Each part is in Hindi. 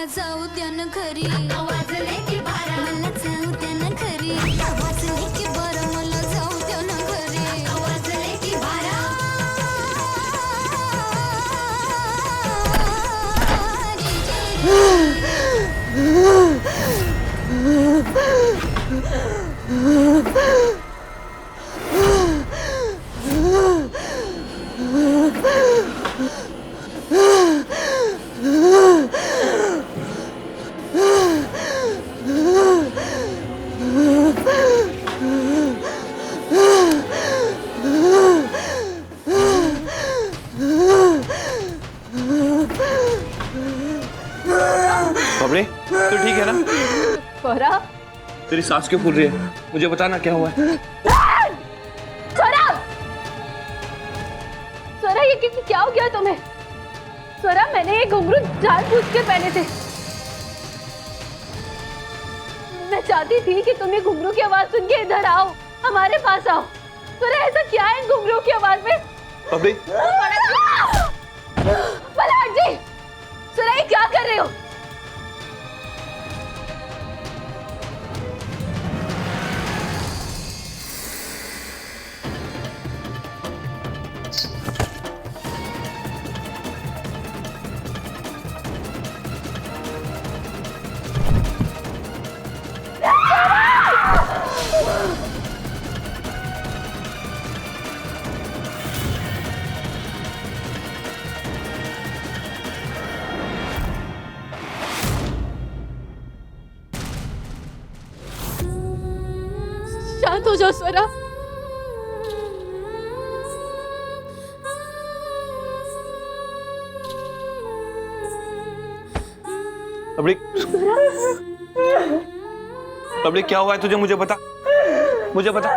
मला जाऊ द्या ना घरी, वाजले की बारा, मला जाऊ द्या ना घरी, वाजले की बारा, मला जाऊ द्या ना घरी, वाजले की बारा. बबली, तू ठीक है ना? स्वरा, तेरी सांस क्यों फूल रही है? मुझे बताना क्या हुआ है? स्वरा, स्वरा ये क्या हो गया तुम्हें? स्वरा, मैंने ये घुंघरू जानबूझ के पहने थे। मैं चाहती थी कि तुम ये घुंघरू की आवाज सुन के इधर आओ, हमारे पास आओ। स्वरा, ऐसा क्या है इन घुंघरू की आवाज में? बबली, मल्हार जी, स्वरा ये क्या कर रहे हो? शांत हो जाओ स्वरा। बबली, बबली क्या हुआ है तुझे? मुझे बता, मुझे बता,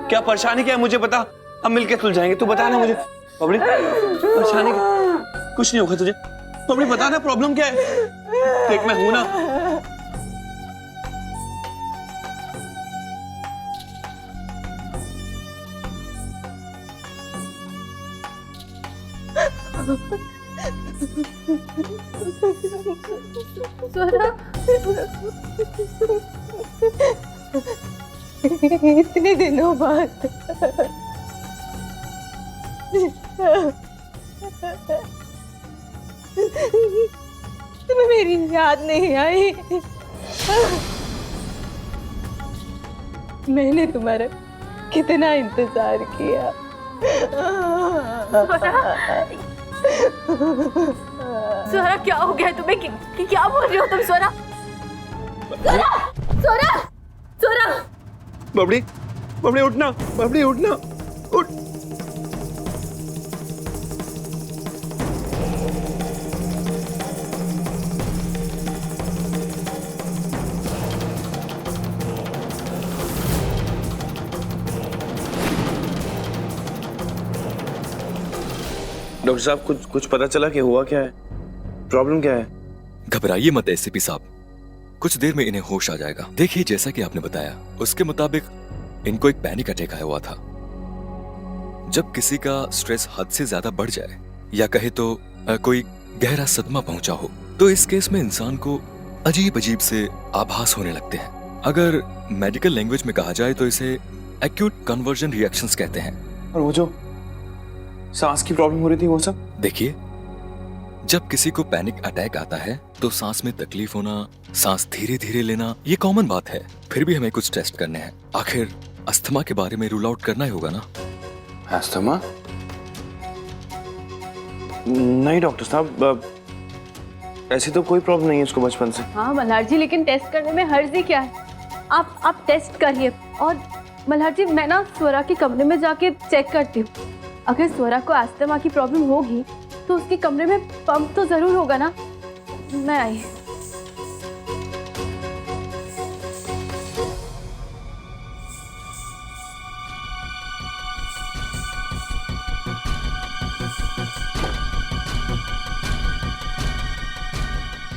क्या परेशानी क्या है? मुझे बता, हम मिलके सुलझाएंगे। तू बता ना मुझे। बबली, परेशानी क्या? कुछ नहीं होगा तुझे। बबली बता ना, प्रॉब्लम क्या है? देख मैं हूं ना। स्वरा, इतने दिनों बाद तुम्हें मेरी याद नहीं आई? मैंने तुम्हारा कितना इंतजार किया। स्वरा क्या हो गया तुम्हें? क्या बोल रही हो तुम? स्वरा, स्वरा, स्वरा, स्वरा। बबली, बबली उठना, बबली उठना, उठ। डॉक्टर साहब, कुछ पता चला कि हुआ क्या है? प्रॉब्लम क्या है? घबराइए मत एसीपी साहब, कुछ देर में इन्हें होश आ जाएगा। देखिए, जैसा कि आपने बताया उसके मुताबिक इनको एक पैनिक अटैक आया हुआ था। जब किसी का स्ट्रेस हद से ज्यादा बढ़ जाए या कहे तो कोई गहरा सदमा पहुंचा हो, तो इस केस में इंसान को अजीब अजीब से आभास होने लगते हैं। अगर मेडिकल लैंग्वेज में कहा जाए तो इसे एक्यूट कन्वर्जन रिएक्शंस कहते हैं। और वो जो सांस की प्रॉब्लम हो रही थी वो सब? देखिए, जब किसी को पैनिक अटैक आता है तो सांस में तकलीफ होना, सांस धीरे धीरे लेना, ये कॉमन बात है। फिर भी हमें कुछ टेस्ट करने हैं। आखिर अस्थमा के बारे में रूल आउट करना ही होगा ना? अस्थमा? नहीं डॉक्टर साहब, ऐसी तो कोई प्रॉब्लम नहीं है उसको बचपन से। हाँ मल्हार जी, लेकिन टेस्ट करने में हर्ज ही क्या है? आप टेस्ट करिए। और मल्हार जी, मैं ना स्वरा के कमरे में जाके चेक करती हूँ। अगर स्वरा को अस्थमा की प्रॉब्लम होगी तो उसके कमरे में पंप तो जरूर होगा ना। मैं आई।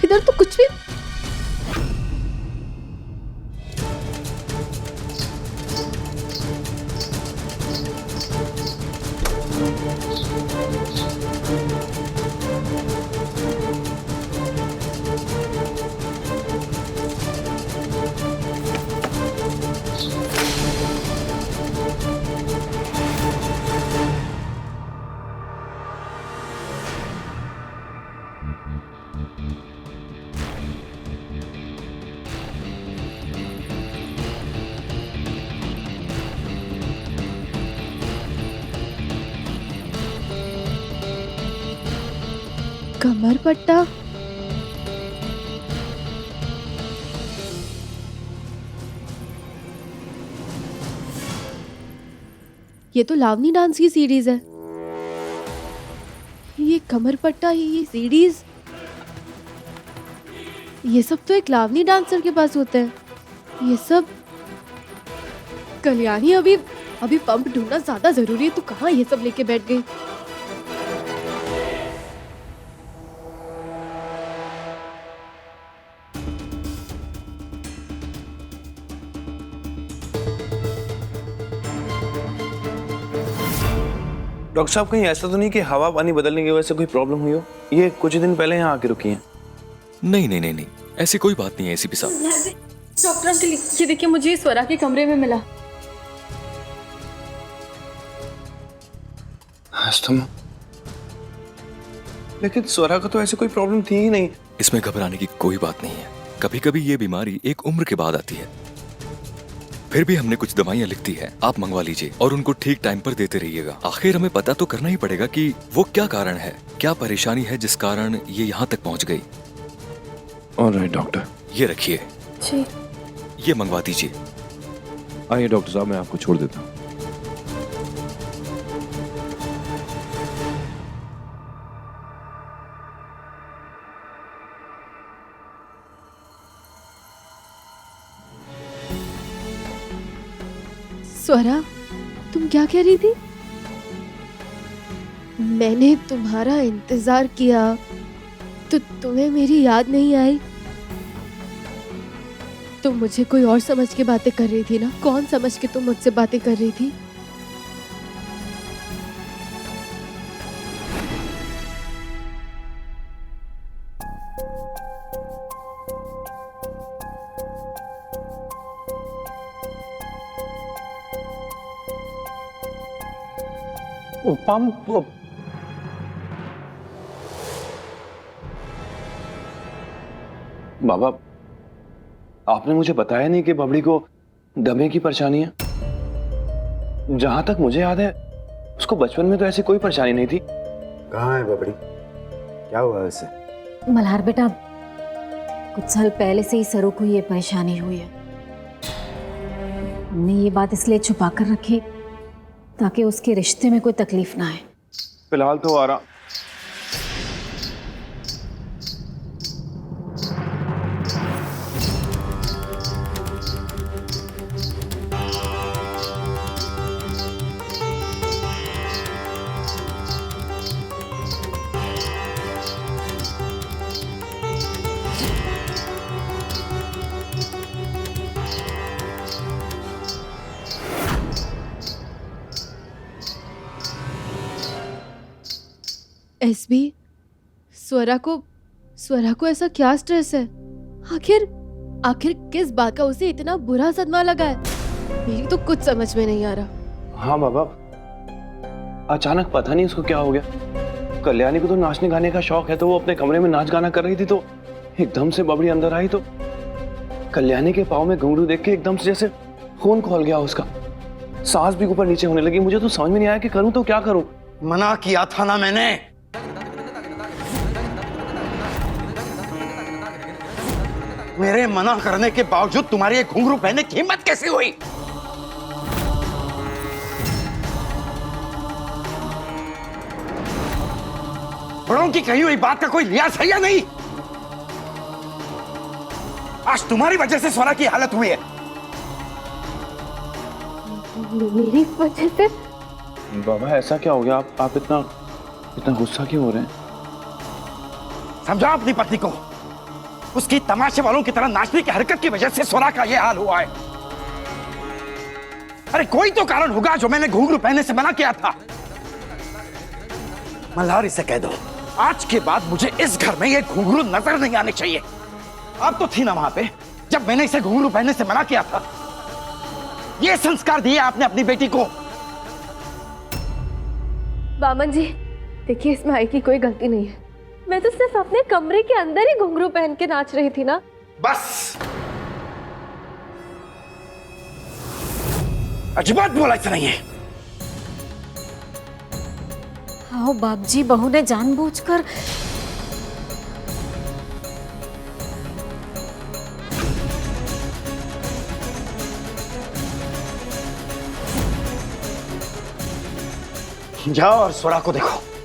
इधर तो कुछ भी। कमर पट्टा, ये तो लावनी डांस की सीरीज है। ये कमर पट्टा, ये सीरीज, ये सब तो एक लावनी डांसर के पास होते हैं। ये सब कल्याणी अभी पंप ढूंढना ज्यादा जरूरी है, तो कहाँ ये सब लेके बैठ गई। डॉक्टर साहब कहीं ऐसा तो नहीं कि हवा पानी बदलने की वजह से कोई प्रॉब्लम हुई हो? ये कुछ दिन पहले यहाँ आके रुकी हैं। नहीं नहीं नहीं नहीं, ऐसी कोई बात नहीं है एसीपी साहब। डॉक्टर अंकल, ये देखिए, मुझे स्वरा के कमरे में मिला। अस्थमा? लेकिन स्वरा को तो ऐसी कोई प्रॉब्लम थी ही नहीं। इसमें घबराने की कोई बात नहीं है। कभी कभी ये बीमारी एक उम्र के बाद आती है। फिर भी हमने कुछ दवाइयाँ लिख दी है, आप मंगवा लीजिए और उनको ठीक टाइम पर देते रहिएगा। आखिर हमें पता तो करना ही पड़ेगा कि वो क्या कारण है, क्या परेशानी है जिस कारण ये यहाँ तक पहुँच गई। Alright doctor. ये रखिए, जी। ये मंगवा दीजिए। आइए डॉक्टर साहब, मैं आपको छोड़ देता हूँ। स्वरा, तुम क्या कह रही थी? मैंने तुम्हारा इंतजार किया तो तुम्हें मेरी याद नहीं आई? तुम मुझे कोई और समझ के बातें कर रही थी ना? कौन समझ के तुम मुझसे बातें कर रही थी? पंप बाबा, आपने मुझे बताया नहीं कि बबड़ी को दमे की परेशानी है। जहां तक मुझे याद है उसको बचपन में तो ऐसी कोई परेशानी नहीं थी। कहाँ है बबड़ी? क्या हुआ उसे? मल्हार बेटा, कुछ साल पहले से ही सरू को ये परेशानी हुई है। हमने ये बात इसलिए छुपा कर रखी ताकि उसके रिश्ते में कोई तकलीफ ना आए। फिलहाल तो आ रहा। एसबी, स्वरा को ऐसा क्या स्ट्रेस है? आखिर किस बात का उसे इतना बुरा सदमा लगा है? मेरी तो कुछ समझ में नहीं आ रहा। हाँ बाबा, अचानक पता नहीं उसको क्या हो गया। कल्याणी को तो नाचने गाने का शौक है, तो वो अपने कमरे में नाच गाना कर रही थी, तो एकदम से बबड़ी अंदर आई तो कल्याणी के पाँव में घुंघरू देख के एकदम से जैसे खून खौल गया उसका। सांस भी ऊपर नीचे होने लगी। मुझे तो समझ में नहीं आया कि करूं तो क्या करूं। मना किया था ना मैंने। मेरे मना करने के बावजूद तुम्हारी एक घुंघरू पहनने की हिम्मत कैसे हुई? बड़ों की कही हुई बात का कोई लिहाज है या नहीं? आज तुम्हारी वजह से स्वरा की हालत हुई है। मेरी वजह से? बाबा ऐसा क्या हो गया? आप इतना गुस्सा क्यों हो रहे हैं? समझाओ अपनी पत्नी को, उसकी तमाशे वालों की तरह नाचने की हरकत की वजह से स्वरा का यह हाल हुआ है। अरे कोई तो कारण होगा जो मैंने घुंघरू पहनने से मना किया था। मल्हार, इसे कह दो आज के बाद मुझे इस घर में ये घुंघरू नजर नहीं आने चाहिए। आप तो थी ना वहां पे जब मैंने इसे घुंघरू पहनने से मना किया था। ये संस्कार दिए आपने अपनी बेटी को। बामन जी, देखिए, इसमें आई की कोई गलती नहीं है। मैं तो सिर्फ अपने कमरे के अंदर ही घुंघरू पहन के नाच रही थी ना। बस अजीबात बोला ऐसा नहीं है। आओ बाप जी, बहू ने जानबूझकर जाओ और स्वरा को देखो।